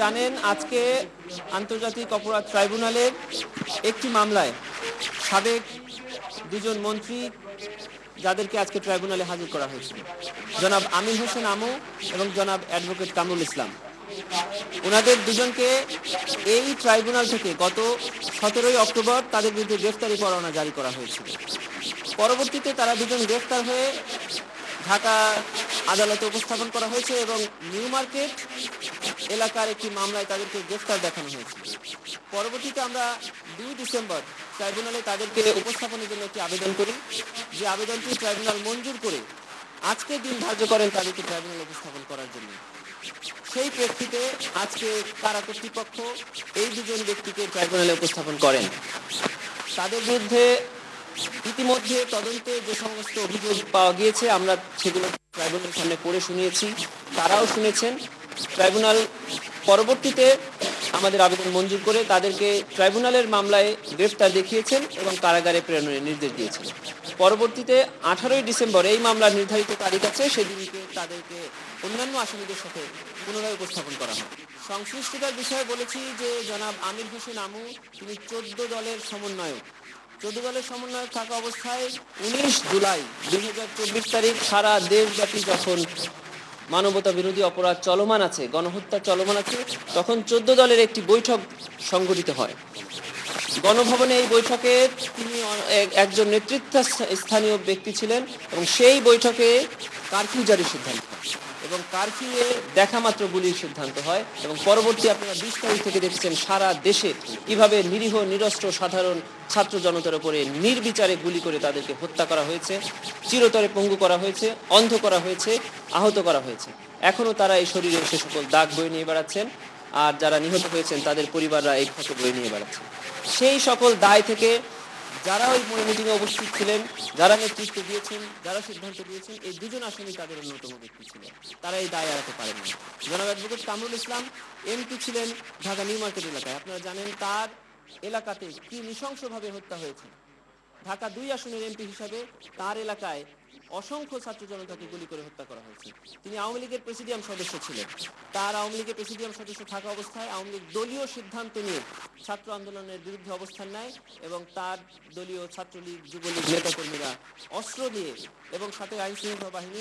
জানেন আজকে আন্তর্জাতিক অপরাধ ট্রাইব্যুনালের একটি মামলায় সাবেক দুজন মন্ত্রী যাদেরকে আজকে ট্রাইব্যুনালে হাজির করা হয়েছিল, জনাব আমির হোসেন আমু এবং জনাব অ্যাডভোকেট কামরুল ইসলাম। ওনাদের দুজনকে এই ট্রাইব্যুনাল থেকে গত 17 অক্টোবর তাদের বিরুদ্ধে গ্রেফতারি পরোয়ানা জারি করা হয়েছিল। পরবর্তীতে তারা দুজন গ্রেফতার হয়ে ঢাকা আদালতে উপস্থাপন করা হয়েছে এবং নিউ মার্কেট এলাকার একটি মামলায় তাদেরকে গ্রেফতার দেখানো হয়েছে। পরবর্তীতে আমরা 2 ডিসেম্বর ট্রাইব্যুনালে তাদেরকে উপস্থাপনের জন্য একটি আবেদন করি, যে আবেদনটি ট্রাইব্যুনাল মঞ্জুর করে আজকে দিন ধার্য করেন তাদেরকে ট্রাইব্যুনালে উপস্থাপন করার জন্য। সেই প্রেক্ষিতে আজকে কারা কর্তৃপক্ষ এই দুজন ব্যক্তিকে ট্রাইব্যুনালে উপস্থাপন করেন। তাদের বিরুদ্ধে ইতিমধ্যে তদন্তে যে সমস্ত অভিযোগ পাওয়া গিয়েছে আমরা সেগুলো ট্রাইব্যুনালের সামনে পড়ে শুনিয়েছি, তারাও শুনেছেন। ট্রাইব্যুনাল পরবর্তীতে আমাদের আবেদন মঞ্জুর করে তাদেরকে ট্রাইব্যুনালের মামলায় গ্রেফতার দেখিয়েছেন এবং কারাগারে প্রেরণের নির্দেশ দিয়েছেন। পরবর্তীতে 18 ডিসেম্বর এই মামলার নির্ধারিত তারিখ আছে, সেদিনকে তাদেরকে অন্যান্য আসামিদের সাথে পুনরায় উপস্থাপন করা হয়। সংশ্লিষ্টতার বিষয়ে বলেছি যে জনাব আমির হোসেন আমু তিনি 14 দলের সমন্বয়ক। 14 দলের সমন্বয়ক থাকা অবস্থায় 19 জুলাই 2024 তারিখ সারা দেশব্যাপী যখন মানবতা বিরোধী অপরাধ চলমান আছে, গণহত্যা চলমান আছে, তখন 14 দলের একটি বৈঠক সংগঠিত হয় গণভবনে। এই বৈঠকে তিনি একজন নেতৃত্বস্থানীয় ব্যক্তি ছিলেন এবং সেই বৈঠকে কারফিউ জারির সিদ্ধান্ত হয় এবং কারফিউয়ে দেখা মাত্র গুলির সিদ্ধান্ত হয় এবং পরবর্তী আপনারা 20 তারিখ থেকে দেখছেন সারা দেশে কিভাবে নিরীহ নিরস্ত্র সাধারণ ছাত্র জনতার উপরে নির্বিচারে গুলি করে তাদেরকে হত্যা করা হয়েছে, চিরতরে পঙ্গু করা হয়েছে, অন্ধ করা হয়েছে, আহত করা হয়েছে। এখনো তারা এই শরীরে সে সকল দাগ বয়ে নিয়ে বেড়াচ্ছেন, আর যারা নিহত হয়েছেন তাদের পরিবাররা এই ক্ষত বয়ে নিয়ে বেড়াচ্ছেন। সেই সকল দায় থেকে যারা ওই মিটিংয়ে উপস্থিত ছিলেন, যারা নেতৃত্ব দিয়েছেন, যারা সিদ্ধান্ত দিয়েছেন, এই দুজন আসামি তাদের অন্যতম ব্যক্তি ছিলেন। তারা এই দায় এড়াতে পারেননি। জনাব অ্যাডভোকেট কামরুল ইসলাম এমপি ছিলেন ঢাকা নিউ মার্কেট এলাকায়। আপনারা জানেন তার এলাকাতে কি নৃশংসভাবে হত্যা হয়েছে। ঢাকা 2 আসনের এমপি হিসাবে তার এলাকায় অসংখ্য ছাত্র জনতাকে গুলি করে হত্যা করা হয়েছে। তিনি আওয়ামী লীগের প্রেসিডিয়াম সদস্য ছিলেন। তার আওয়ামী লীগের প্রেসিডিয়াম সদস্য থাকা অবস্থায় আওয়ামী লীগ দলীয় সিদ্ধান্ত নিয়ে ছাত্র আন্দোলনের বিরুদ্ধে অবস্থান নেয় এবং তার দলীয় ছাত্রলীগ যুবলীগ নেতাকর্মীরা অস্ত্র দিয়ে এবং সাথে আইন শৃঙ্খলা বাহিনী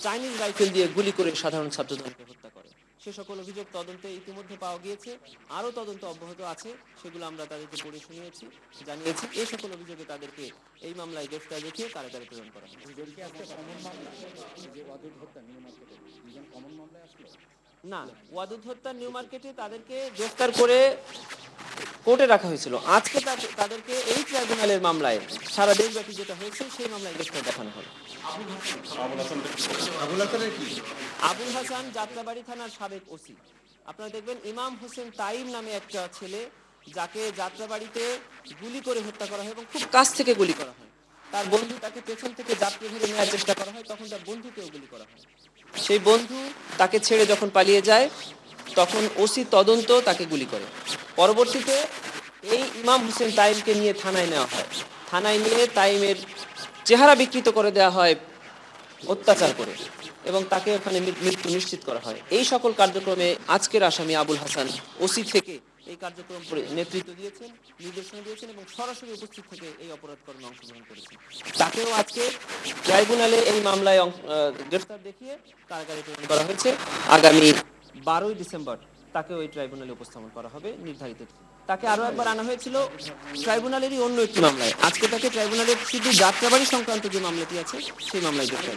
চাইনিজ রাইফেল দিয়ে গুলি করে সাধারণ ছাত্রজনকে হত্যা করে। সে সকল অভিযোগ তদন্তে ইতিমধ্যে পাওয়া গিয়েছে, আরও তদন্ত অব্যাহত আছে, সেগুলো আমরা তাদেরকে পড়ে শুনিয়েছি, জানিয়েছি। এই সকল অভিযোগে তাদেরকে এই মামলায় গ্রেফতার দেখিয়ে কারাগারে প্রেরণ করা হয়। না, ওয়াদুদ হত্যা নিউ মার্কেটে তাদেরকে গ্রেফতার করে কোর্টে রাখা হয়েছিল। আজকে তাদেরকে এই ট্রাইব্যুনালের মামলায় সারা দেশব্যাপী যেটা হয়েছে সেই মামলায় গ্রেফতার দেখানো হবে। আবুল হাসান যাত্রাবাড়ি থানার সাবেক ওসি। আপনারা দেখবেন ইমাম হোসেন তাইম নামে একটা ছেলে, যাকে যাত্রাবাড়িতে গুলি করে হত্যা করা হয় এবং খুব কাছ থেকে গুলি করা হয়। তার বন্ধু তাকে পেছন থেকে যাত্রী ধরে নেওয়ার চেষ্টা করা হয়, তখন তার বন্ধুকেও গুলি করা হয়। সেই বন্ধু তাকে ছেড়ে যখন পালিয়ে যায় তখন ওসি তদন্ত তাকে গুলি করে। পরবর্তীতে এই ইমাম হোসেন তাইমকে নিয়ে থানায় নেওয়া হয়। থানায় নিয়ে তাইমের চেহারা বিকৃত করে দেওয়া হয় অত্যাচার করে এবং তাকে ওখানে মৃত্যু নিশ্চিত করা হয়। এই সকল কার্যক্রমে আজকের আসামি আবুল হাসান ওসি থেকে এই কার্যক্রম নেতৃত্ব দিয়েছেন, নির্দেশনা দিয়েছেন এবং সরাসরি উপস্থিত থেকে এই অপরাধ কর্মে অংশগ্রহণ করেছেন। তাকেও আজকে ট্রাইব্যুনালে এই মামলায় গ্রেফতার দেখিয়ে কারাগারে প্রেরণ করা হয়েছে। আগামী 12 ডিসেম্বর তাকে ওই ট্রাইব্যুনালে উপস্থাপন করা হবে নির্ধারিত। তাকে আরো একবার আনা হয়েছিল ট্রাইব্যুনালেরই অন্য একটি মামলায়। আজকে তাকে ট্রাইব্যুনালের শুধু যাত্রাবাড়ি সংক্রান্ত যে মামলাটি আছে সেই মামলায় গ্রেফতার।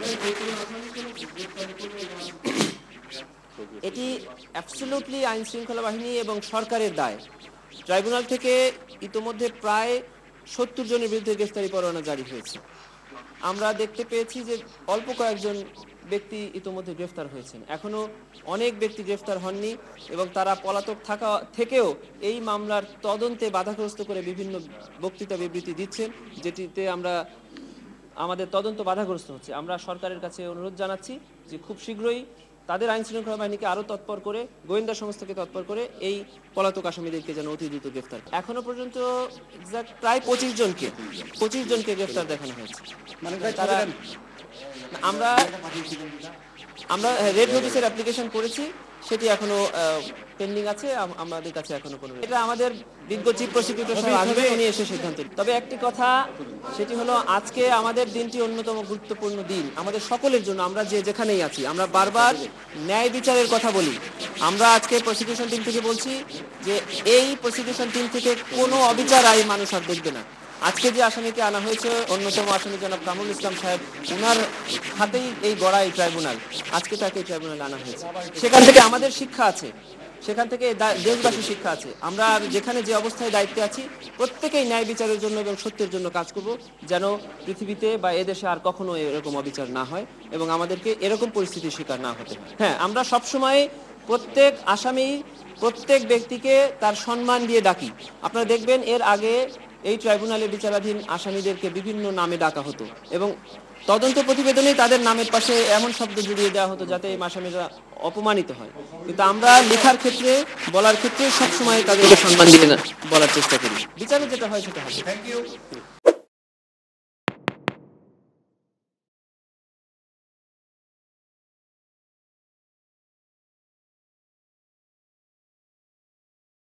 এটি অ্যাবসলিউটলি আইন শৃঙ্খলা বাহিনী এবং সরকারের দায়। ট্রাইব্যুনাল থেকে ইতোমধ্যে প্রায় 70 জনের বিরুদ্ধে গ্রেফতারি পরোয়ানা জারি হয়েছে। আমরা দেখতে পেয়েছি যে অল্প কয়েকজন ব্যক্তি ইতোমধ্যে গ্রেফতার হয়েছেন, এখনো অনেক ব্যক্তি গ্রেফতার হননি এবং তারা পলাতক থাকা থেকেও এই মামলার তদন্তে বাধাগ্রস্ত করে বিভিন্ন বক্তৃতা বিবৃতি দিচ্ছেন, যেটিতে আমাদের তদন্ত বাধাগ্রস্ত হচ্ছে। আমরা সরকারের কাছে অনুরোধ জানাচ্ছি যে খুব শীঘ্রই তাদের আইন শৃঙ্খলা বাহিনীকে আরো তৎপর করে, গোয়েন্দা সংস্থাকে তৎপর করে এই পলাতক আসামিদেরকে যেন অতি দ্রুত গ্রেফতার। এখনো পর্যন্ত প্রায় 25 জনকে গ্রেফতার দেখানো হয়েছে। আমরা রেড নোটিশের অ্যাপ্লিকেশন করেছি সেটি এখনো পেন্ডিং আছে, আমাদের কাছে এখনো কোনো, এটা আমাদের বিজ্ঞ চিফ প্রসিকিউটর সাহেব আসবে, উনি এসে সিদ্ধান্ত নেবেন। তবে একটি কথা, সেটি হলো আজকে আমাদের দিনটি অন্যতম গুরুত্বপূর্ণ দিন আমাদের সকলের জন্য। আমরা যে যেখানেই আছি, আমরা বারবার ন্যায় বিচারের কথা বলি। আমরা আজকে প্রসিকিউশন টিম থেকে বলছি যে এই প্রসিকিউশন টিম থেকে কোনো অবিচার আইন মানুষ আর দেখবে না। আজকে যে আসামিকে আনা হয়েছে, অন্যতম আসামি জনাব কামরুল ইসলাম সাহেব, ওনার হাতেই এই গড়া এই ট্রাইব্যুনাল, আজকে তাকে এই ট্রাইব্যুনালে আনা হয়েছে। সেখান থেকে আমাদের শিক্ষা আছে, সেখান থেকে দেশবাসী শিক্ষা আছে। আমরা যেখানে যে অবস্থায় দায়িত্বে আছি, প্রত্যেকেই ন্যায় বিচারের জন্য এবং সত্যের জন্য কাজ করব, যেন পৃথিবীতে বা এদেশে আর কখনো এরকম অবিচার না হয় এবং আমাদেরকে এরকম পরিস্থিতির শিকার না হতে হয়। হ্যাঁ, আমরা সবসময় প্রত্যেক আসামি, প্রত্যেক ব্যক্তিকে তার সম্মান দিয়ে ডাকি। আপনারা দেখবেন এর আগে এই ট্রাইব্যুনালে বিচারাধীন আসামিদেরকে বিভিন্ন নামে ডাকা হতো এবং তদন্ত প্রতিবেদনে তাদের নামের পাশে এমন শব্দ জুড়িয়ে দেওয়া হতো যাতে এই আসামিরা অপমানিত হয়। কিন্তু আমরা লেখার ক্ষেত্রে, বলার ক্ষেত্রে সবসময় তাদেরকে সম্মান দিয়ে বলার চেষ্টা করি। বিচারে যেটা হয় সেটা হবে। Thank you.